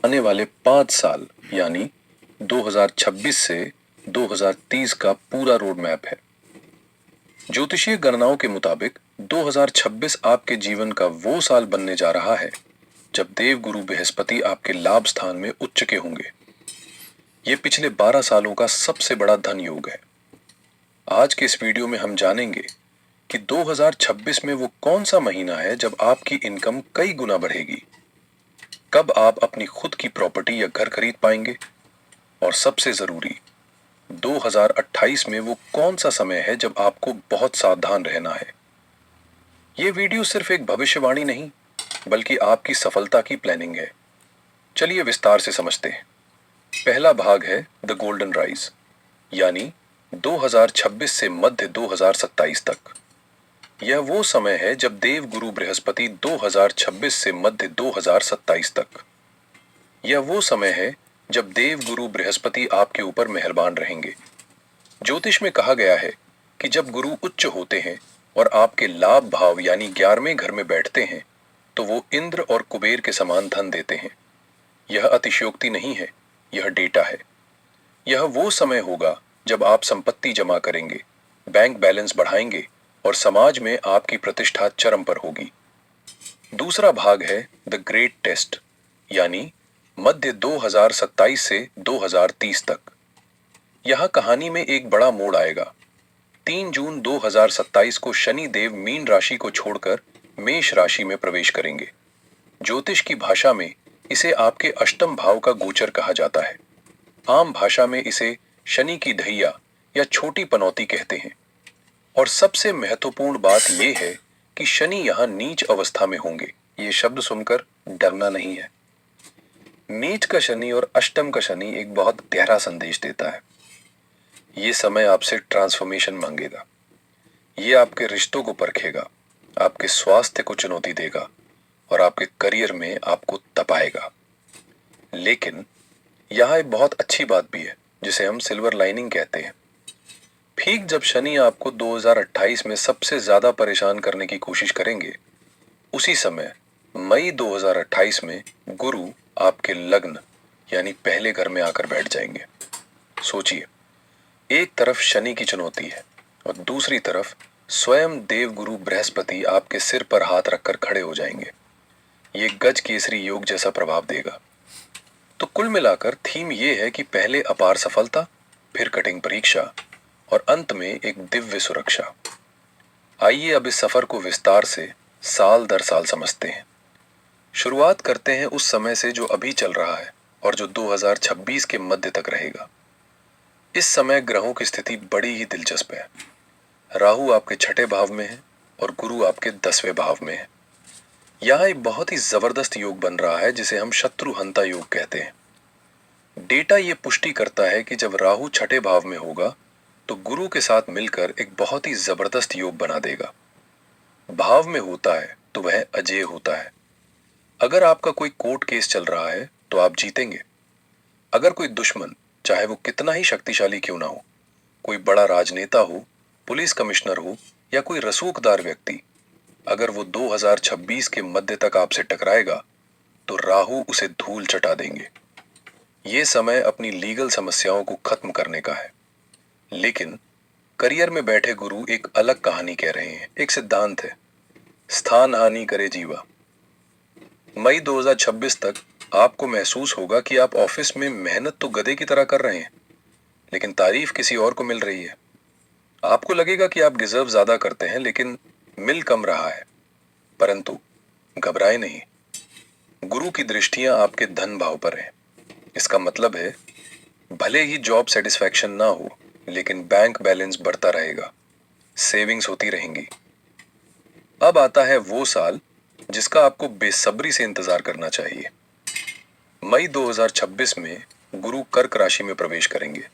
आने वाले 5 साल यानी 2026 से 2030 का पूरा रोड मैप है। ज्योतिषीय गणनाओं के मुताबिक 2026 आपके जीवन का वो साल बनने जा रहा है जब देव गुरु बृहस्पति आपके लाभ स्थान में उच्च के होंगे। ये पिछले 12 सालों का सबसे बड़ा धन योग है। आज के इस वीडियो में हम जानेंगे कि 2026 में वो कौन सा महीना है जब आपकी इनकम कई गुना बढ़ेगी, कब आप अपनी खुद की प्रॉपर्टी या घर खरीद पाएंगे, और सबसे जरूरी 2028 में वो कौन सा समय है जब आपको बहुत सावधान रहना है। ये वीडियो सिर्फ एक भविष्यवाणी नहीं बल्कि आपकी सफलता की प्लानिंग है। चलिए विस्तार से समझते हैं। पहला भाग है द गोल्डन राइज, यानी 2026 से मध्य 2027 तक। यह वो समय है जब देव गुरु बृहस्पति 2026 से मध्य 2027 तक। यह वो समय है जब देव गुरु बृहस्पति आपके ऊपर मेहरबान रहेंगे। ज्योतिष में कहा गया है कि जब गुरु उच्च होते हैं और आपके लाभ भाव यानी 11वें घर में बैठते हैं तो वो इंद्र और कुबेर के समान धन देते हैं। यह अतिशयोक्ति नहीं है, यह डेटा है। यह वो समय होगा जब आप संपत्ति जमा करेंगे, बैंक बैलेंस बढ़ाएंगे और समाज में आपकी प्रतिष्ठा चरम पर होगी। दूसरा भाग है द ग्रेट टेस्ट, यानी मध्य 2027 से 2030 तक। यह कहानी में एक बड़ा मोड़ आएगा। 3 जून 2027 को शनि देव मीन राशि को छोड़कर मेष राशि में प्रवेश करेंगे। ज्योतिष की भाषा में इसे आपके अष्टम भाव का गोचर कहा जाता है। आम भाषा में इसे शनि की ढैया या छोटी पनौती कहते हैं। और सबसे महत्वपूर्ण बात यह है कि शनि यहां नीच अवस्था में होंगे। ये शब्द सुनकर डरना नहीं है। नीच का शनि और अष्टम का शनि एक बहुत गहरा संदेश देता है। ये समय आपसे ट्रांसफॉर्मेशन मांगेगा। ये आपके रिश्तों को परखेगा, आपके स्वास्थ्य को चुनौती देगा और आपके करियर में आपको तपाएगा। लेकिन यहाँ एक बहुत अच्छी बात भी है जिसे हम सिल्वर लाइनिंग कहते हैं। ठीक जब शनि आपको 2028 में सबसे ज्यादा परेशान करने की कोशिश करेंगे, उसी समय मई 2028 में गुरु आपके लग्न यानी पहले घर में आकर बैठ जाएंगे। सोचिए, एक तरफ शनि की चुनौती है और दूसरी तरफ स्वयं देव गुरु बृहस्पति आपके सिर पर हाथ रखकर खड़े हो जाएंगे। ये गज केसरी योग जैसा प्रभाव देगा। तो कुल मिलाकर थीम ये है कि पहले अपार सफलता, फिर कठिन परीक्षा और अंत में एक दिव्य सुरक्षा। आइए अब इस सफर को विस्तार से साल दर साल समझते हैं। शुरुआत करते हैं उस समय से जो अभी चल रहा है और जो 2026 के मध्य तक रहेगा। इस समय ग्रहों की स्थिति बड़ी ही दिलचस्प है। राहु आपके 6ठे भाव में है और गुरु आपके 10वें भाव में है। यहाँ एक बहुत ही जबरदस्त योग बन रहा है जिसे हम शत्रुहंता योग कहते हैं। डेटा ये पुष्टि करता है कि जब राहु 6ठे भाव में होगा तो गुरु के साथ मिलकर एक बहुत ही जबरदस्त योग बना देगा। भाव में होता है तो वह अजेय होता है। अगर आपका कोई कोर्ट केस चल रहा है तो आप जीतेंगे। अगर कोई दुश्मन, चाहे वो कितना ही शक्तिशाली क्यों ना हो, कोई बड़ा राजनेता हो, पुलिस कमिश्नर हो या कोई रसूखदार व्यक्ति, अगर वो 2026 के मध्य तक आपसे टकराएगा तो राहु उसे धूल चटा देंगे। ये समय अपनी लीगल समस्याओं को खत्म करने का है। लेकिन करियर में बैठे गुरु एक अलग कहानी कह रहे हैं। एक सिद्धांत है, स्थान हानि करे जीवा। मई 2026 तक आपको महसूस होगा कि आप ऑफिस में मेहनत तो गधे की तरह कर रहे हैं, लेकिन तारीफ किसी और को मिल रही है। आपको लगेगा कि आप डिजर्व ज्यादा करते हैं लेकिन मिल कम रहा है। परंतु घबराए नहीं, गुरु की दृष्टियां आपके धन भाव पर हैं। इसका मतलब है भले ही जॉब सेटिस्फैक्शन ना हो लेकिन बैंक बैलेंस बढ़ता रहेगा, सेविंग्स होती रहेंगी। अब आता है वो साल जिसका आपको बेसब्री से इंतजार करना चाहिए। मई 2026 में गुरु कर्क राशि में प्रवेश करेंगे।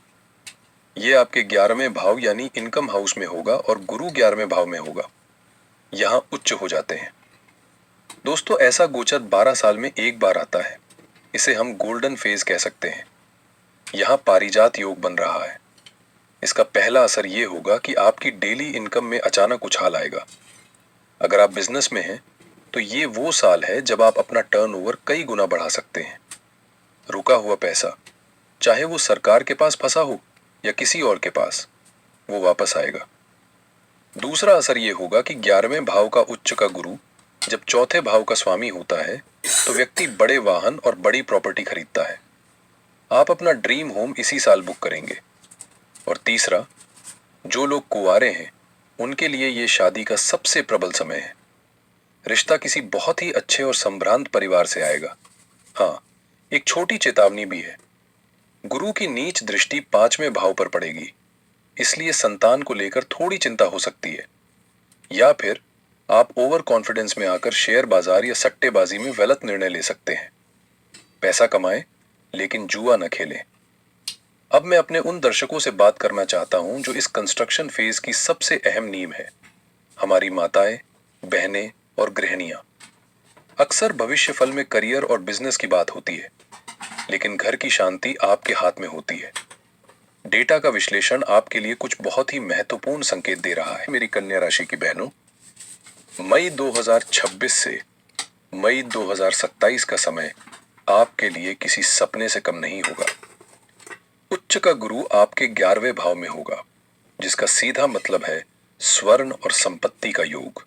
ये आपके 11वें भाव यानी इनकम हाउस में होगा और गुरु 11वें भाव में होगा। यहाँ उच्च हो जाते हैं। दोस्तों, ऐसा गोचर 12 साल में एक बार आता है। इसे हम गोल्डन फेज कह सकते हैं। यहाँ पारिजात योग बन रहा है। इसका पहला असर ये होगा कि आपकी डेली इनकम में अचानक उछाल आएगा। अगर आप बिजनेस में हैं तो ये वो साल है जब आप अपना टर्नओवर कई गुना बढ़ा सकते हैं। रुका हुआ पैसा, चाहे वो सरकार के पास फंसा हो या किसी और के पास, वो वापस आएगा। दूसरा असर ये होगा कि 11वें भाव का उच्च का गुरु जब चौथे भाव का स्वामी होता है तो व्यक्ति बड़े वाहन और बड़ी प्रॉपर्टी खरीदता है। आप अपना ड्रीम होम इसी साल बुक करेंगे। और तीसरा, जो लोग कुंवारे हैं उनके लिए ये शादी का सबसे प्रबल समय है। रिश्ता किसी बहुत ही अच्छे और संभ्रांत परिवार से आएगा। हाँ, एक छोटी चेतावनी भी है। गुरु की नीच दृष्टि 5वें भाव पर पड़ेगी, इसलिए संतान को लेकर थोड़ी चिंता हो सकती है। या फिर आप ओवर कॉन्फिडेंस में आकर शेयर बाजार या सट्टेबाजी में गलत निर्णय ले सकते हैं। पैसा कमाएं, लेकिन जुआ न खेलें। अब मैं अपने उन दर्शकों से बात करना चाहता हूं जो इस कंस्ट्रक्शन फेज की सबसे अहम नींव है, हमारी माताएं, बहनें और गृहिणियां। अक्सर भविष्य फल में करियर और बिजनेस की बात होती है, लेकिन घर की शांति आपके हाथ में होती है। डेटा का विश्लेषण आपके लिए कुछ बहुत ही महत्वपूर्ण संकेत दे रहा है। मेरी कन्या राशि की बहनों, मई 2026 से मई 2027 का समय आपके लिए किसी सपने से कम नहीं होगा। उच्च का गुरु आपके 11वें भाव में होगा, जिसका सीधा मतलब है स्वर्ण और संपत्ति का योग।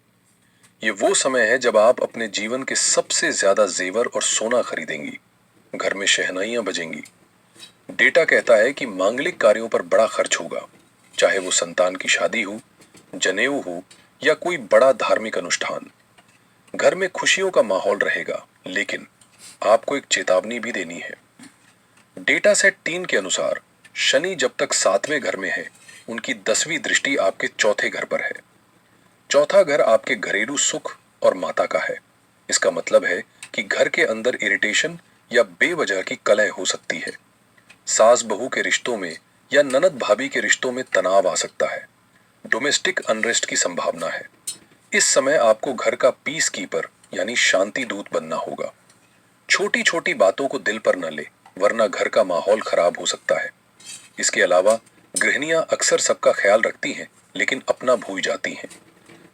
ये वो समय है जब आप अपने जीवन के सबसे ज्यादा जेवर और सोना खरीदेंगी। घर में शहनाइयां बजेंगी। डेटा कहता है कि मांगलिक कार्यों पर बड़ा खर्च होगा, चाहे वो संतान की शादी हो, जनेऊ हो या कोई बड़ा धार्मिक अनुष्ठान। घर में खुशियों का माहौल रहेगा, लेकिन आपको एक चेतावनी भी देनी है। डेटा सेट 3 के अनुसार शनि जब तक 7वें घर में है, उनकी 10वीं दृष्टि आपके चौथे घर पर है। चौथा घर आपके घरेलू सुख और माता का है। इसका मतलब है कि घर के अंदर इरिटेशन या बेवजह की कलह हो सकती है। सास बहू के रिश्तों में या ननद भाभी के रिश्तों में तनाव आ सकता है। डोमेस्टिक अनरेस्ट की संभावना है। इस समय आपको घर का पीस कीपर यानी शांति दूत बनना होगा। छोटी छोटी बातों को दिल पर न ले, वरना घर का माहौल खराब हो सकता है। इसके अलावा गृहिणियां अक्सर सबका ख्याल रखती हैं, लेकिन अपना भूल जाती हैं।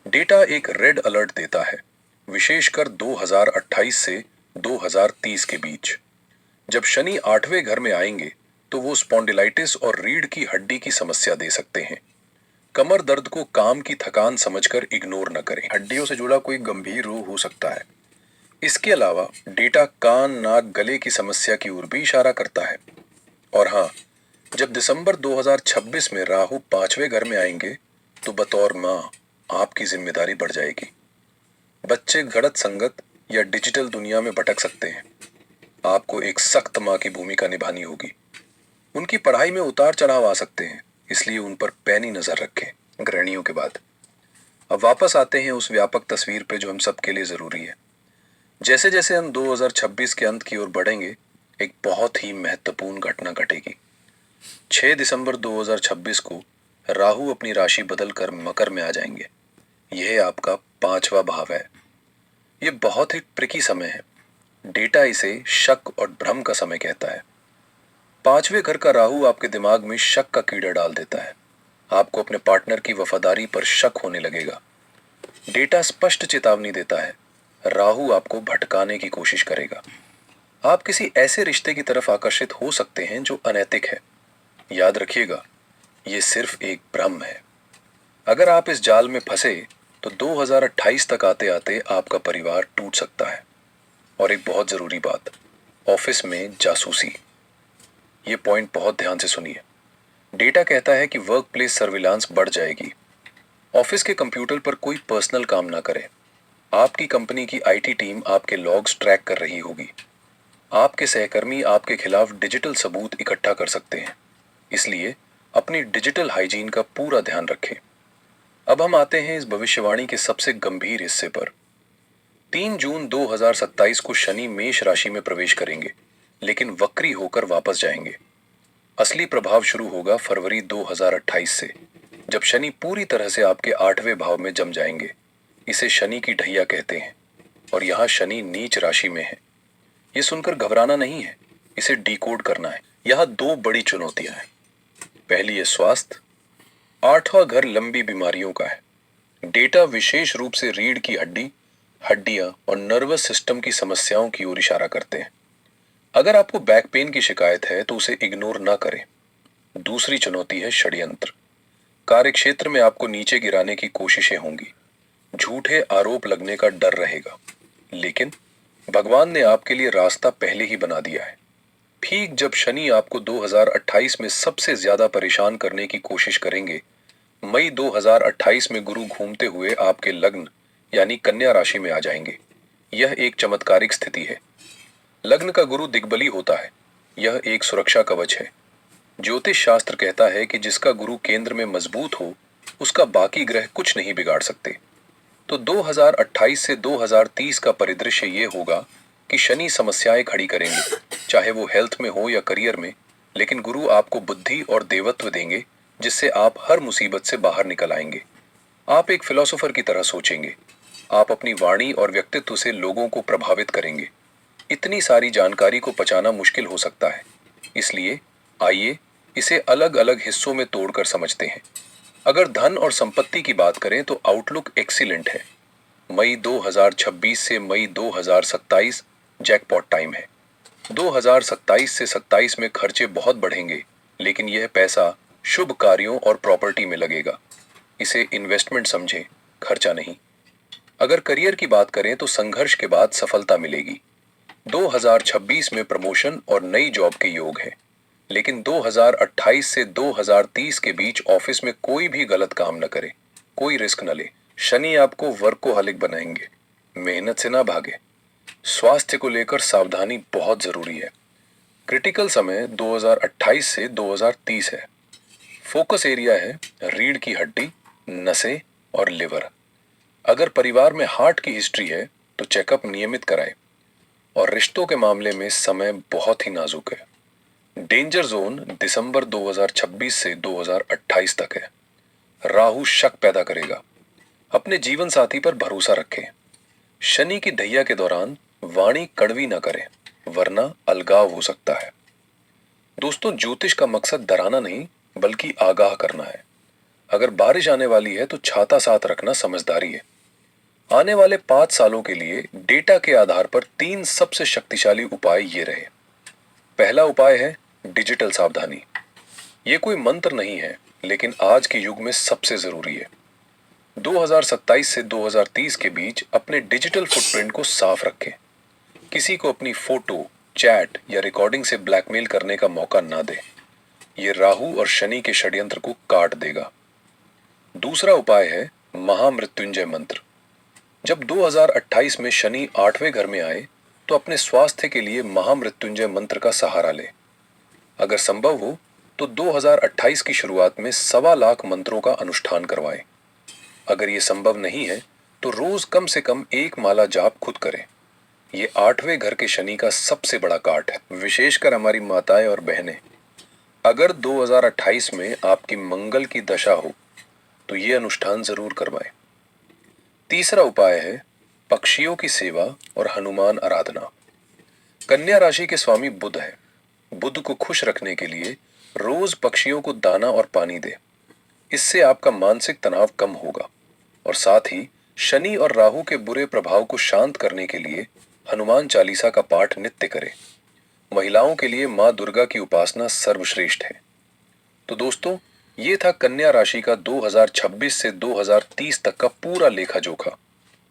डेटा एक रेड अलर्ट देता है, विशेषकर 2028 से 2030 के बीच। जब शनि 8वें घर में आएंगे तो वो स्पॉन्डिलाइटिस और रीढ़ की हड्डी की समस्या दे सकते हैं। कमर दर्द को काम की थकान समझकर इग्नोर न करें। हड्डियों से जुड़ा कोई गंभीर रोग हो सकता है। इसके अलावा डेटा कान, नाक, गले की समस्या की ओर भी इशारा करता है। और हाँ, जब दिसंबर 2026 में राहु 5वें घर में आएंगे तो बतौर माँ आपकी जिम्मेदारी बढ़ जाएगी। बच्चे गलत संगत या डिजिटल दुनिया में भटक सकते हैं। आपको एक सख्त माँ की भूमिका निभानी होगी। उनकी पढ़ाई में उतार चढ़ाव आ सकते हैं, इसलिए उन पर पैनी नजर रखें। गृहिणियों के बाद अब वापस आते हैं उस व्यापक तस्वीर पे जो हम सबके लिए जरूरी है। जैसे जैसे हम 2026 के अंत की ओर बढ़ेंगे, एक बहुत ही महत्वपूर्ण घटना घटेगी। 6 दिसंबर 2026 को राहु अपनी राशि बदलकर मकर में आ जाएंगे। यह आपका 5वां भाव है। ये बहुत ही ट्रिकी समय है। डेटा इसे शक और भ्रम का समय कहता है। 5वें घर का राहु आपके दिमाग में शक का कीड़ा डाल देता है। आपको अपने पार्टनर की वफादारी पर शक होने लगेगा। डेटा स्पष्ट चेतावनी देता है, राहु आपको भटकाने की कोशिश करेगा। आप किसी ऐसे रिश्ते की तरफ आकर्षित हो सकते हैं जो अनैतिक है। याद रखिएगा, ये सिर्फ एक भ्रम है। अगर आप इस जाल में फंसे तो 2028 तक आते आते आपका परिवार टूट सकता है। और एक बहुत जरूरी बात, ऑफिस में जासूसी। ये पॉइंट बहुत ध्यान से सुनिए। डेटा कहता है कि वर्क प्लेस सर्विलांस बढ़ जाएगी। ऑफिस के कंप्यूटर पर कोई पर्सनल काम ना करे। आपकी कंपनी की आईटी टीम आपके लॉग्स ट्रैक कर रही होगी। आपके सहकर्मी आपके खिलाफ डिजिटल सबूत इकट्ठा कर सकते हैं। इसलिए अपनी डिजिटल हाइजीन का पूरा ध्यान रखें। अब हम आते हैं इस भविष्यवाणी के सबसे गंभीर हिस्से पर। 3 जून 2027 को शनि मेष राशि में प्रवेश करेंगे, लेकिन वक्री होकर वापस जाएंगे। असली प्रभाव शुरू होगा फरवरी 2028 से, जब शनि पूरी तरह से आपके 8वें भाव में जम जाएंगे। इसे शनि की ढैया कहते हैं, और यहाँ शनि नीच राशि में है। ये सुनकर घबराना नहीं है, इसे डिकोड करना है। यहाँ 2 बड़ी चुनौतियां हैं। पहली है स्वास्थ्य। 8वां घर लंबी बीमारियों का है। डेटा विशेष रूप से रीढ़ की हड्डी, हड्डियां और नर्वस सिस्टम की समस्याओं की ओर इशारा करते हैं। अगर आपको बैक पेन की शिकायत है तो उसे इग्नोर ना करें। दूसरी चुनौती है षड्यंत्र। कार्य क्षेत्र में आपको नीचे गिराने की कोशिशें होंगी, झूठे आरोप लगने का डर रहेगा, लेकिन भगवान ने आपके लिए रास्ता पहले ही बना दिया है। ठीक जब शनि आपको 2028 में सबसे ज्यादा परेशान करने की कोशिश करेंगे, मई 2028 में गुरु घूमते हुए आपके लग्न यानी कन्या राशि में आ जाएंगे। यह एक चमत्कारिक स्थिति है। लग्न का गुरु दिग्बली होता है। यह एक सुरक्षा कवच है। ज्योतिष शास्त्र कहता है कि जिसका गुरु केंद्र में मजबूत हो, उसका बाकी ग्रह कुछ नहीं बिगाड़ सकते। तो 2028 से 2030 का परिदृश्य ये होगा कि शनि समस्याएं खड़ी करेंगे, चाहे वो हेल्थ में हो या करियर में, लेकिन गुरु आपको बुद्धि और देवत्व देंगे, जिससे आप हर मुसीबत से बाहर निकल आएंगे। आप एक फिलोसोफर की तरह सोचेंगे। आप अपनी वाणी और व्यक्तित्व से लोगों को प्रभावित करेंगे। इतनी सारी जानकारी को पचाना मुश्किल हो सकता है, इसलिए आइए इसे अलग अलग हिस्सों में तोड़कर समझते हैं। अगर धन और संपत्ति की बात करें तो आउटलुक एक्सीलेंट है। मई 2026 से मई 2027 जैकपॉट टाइम है। 2027 से 27 में खर्चे बहुत बढ़ेंगे, लेकिन यह पैसा शुभ कार्यों और प्रॉपर्टी में लगेगा। इसे इन्वेस्टमेंट समझें, खर्चा नहीं। अगर करियर की बात करें तो संघर्ष के बाद सफलता मिलेगी। 2026 में प्रमोशन और नई जॉब के योग है, लेकिन 2028 से 2030 के बीच ऑफिस में कोई भी गलत काम न करे, कोई रिस्क न ले। शनि आपको वर्कोहॉलिक बनाएंगे, मेहनत से ना भागे। स्वास्थ्य को लेकर सावधानी बहुत जरूरी है। क्रिटिकल समय 2028 से 2030 है। फोकस एरिया है रीढ़ की हड्डी, नसें और लिवर। अगर परिवार में हार्ट की हिस्ट्री है तो चेकअप नियमित कराएं। और रिश्तों के मामले में समय बहुत ही नाजुक है। डेंजर जोन दिसंबर 2026 से 2028 तक है। राहु शक पैदा करेगा। अपने जीवन साथी पर भरोसा रखें। शनि की ढैया के दौरान वाणी कड़वी न करें, वरना अलगाव हो सकता है। दोस्तों, ज्योतिष का मकसद डराना नहीं, बल्कि आगाह करना है। अगर बारिश आने वाली है तो छाता साथ रखना समझदारी है। आने वाले 5 सालों के लिए डेटा के आधार पर 3 सबसे शक्तिशाली उपाय ये रहे। पहला उपाय है डिजिटल सावधानी। ये कोई मंत्र नहीं है, लेकिन आज के युग में सबसे जरूरी है। 2027 से 2030 के बीच अपने डिजिटल फुटप्रिंट को साफ रखें। किसी को अपनी फोटो, चैट या रिकॉर्डिंग से ब्लैकमेल करने का मौका ना दें। ये राहु और शनि के षड्यंत्र को काट देगा। दूसरा उपाय है महामृत्युंजय मंत्र। जब 2028 में शनि 8वें घर में आए तो अपने स्वास्थ्य के लिए महामृत्युंजय मंत्र का सहारा ले। अगर संभव हो तो 2028 की शुरुआत में 1.25 लाख मंत्रों का अनुष्ठान करवाएं। अगर ये संभव नहीं है तो रोज कम से कम 1 माला जाप खुद करें। ये 8वें घर के शनि का सबसे बड़ा काट है, विशेषकर हमारी माताएं और बहनें। अगर 2028 में आपकी मंगल की दशा हो तो ये अनुष्ठान जरूर करवाएं। तीसरा उपाय है पक्षियों की सेवा और हनुमान आराधना। कन्या राशि के स्वामी बुध है। बुध को खुश रखने के लिए रोज पक्षियों को दाना और पानी दे। इससे आपका मानसिक तनाव कम होगा। और साथ ही शनि और राहु के बुरे प्रभाव को शांत करने के लिए हनुमान चालीसा का पाठ नित्य करें। महिलाओं के लिए माँ दुर्गा की उपासना सर्वश्रेष्ठ है। तो दोस्तों, ये था कन्या राशि का 2026 से 2030 तक का पूरा लेखा जोखा।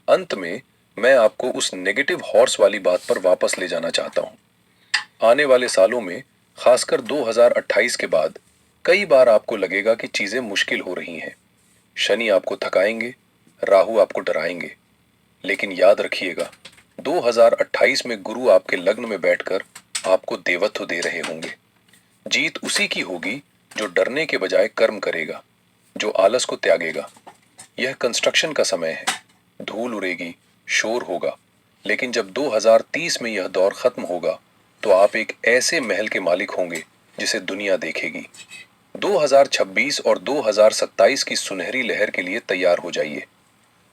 अंत में मैं आपको उस नेगेटिव हॉर्स वाली बात पर वापस ले जाना चाहता हूं। आने वाले सालों में, खासकर 2028 के बाद, कई बार आपको लगेगा कि चीजें मुश्किल हो रही हैं। शनि आपको थकाएंगे, राहु आपको डराएंगे, लेकिन याद रखिएगा 2028 में गुरु आपके लग्न में बैठकर आपको देवत्व दे रहे होंगे। जीत उसी की होगी जो डरने के बजाय कर्म करेगा, जो आलस को त्यागेगा। यह कंस्ट्रक्शन का समय है। धूल उड़ेगी, शोर होगा, लेकिन जब 2030 में यह दौर खत्म होगा तो आप एक ऐसे महल के मालिक होंगे जिसे दुनिया देखेगी। 2026 और 2027 की सुनहरी लहर के लिए तैयार हो जाइए।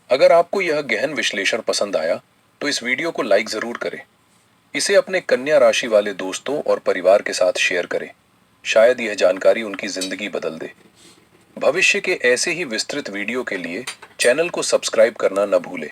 अगर आपको यह गहन विश्लेषण पसंद आया तो इस वीडियो को लाइक जरूर करें। इसे अपने कन्या राशि वाले दोस्तों और परिवार के साथ शेयर करें। शायद यह जानकारी उनकी जिंदगी बदल दे। भविष्य के ऐसे ही विस्तृत वीडियो के लिए चैनल को सब्सक्राइब करना न भूलें।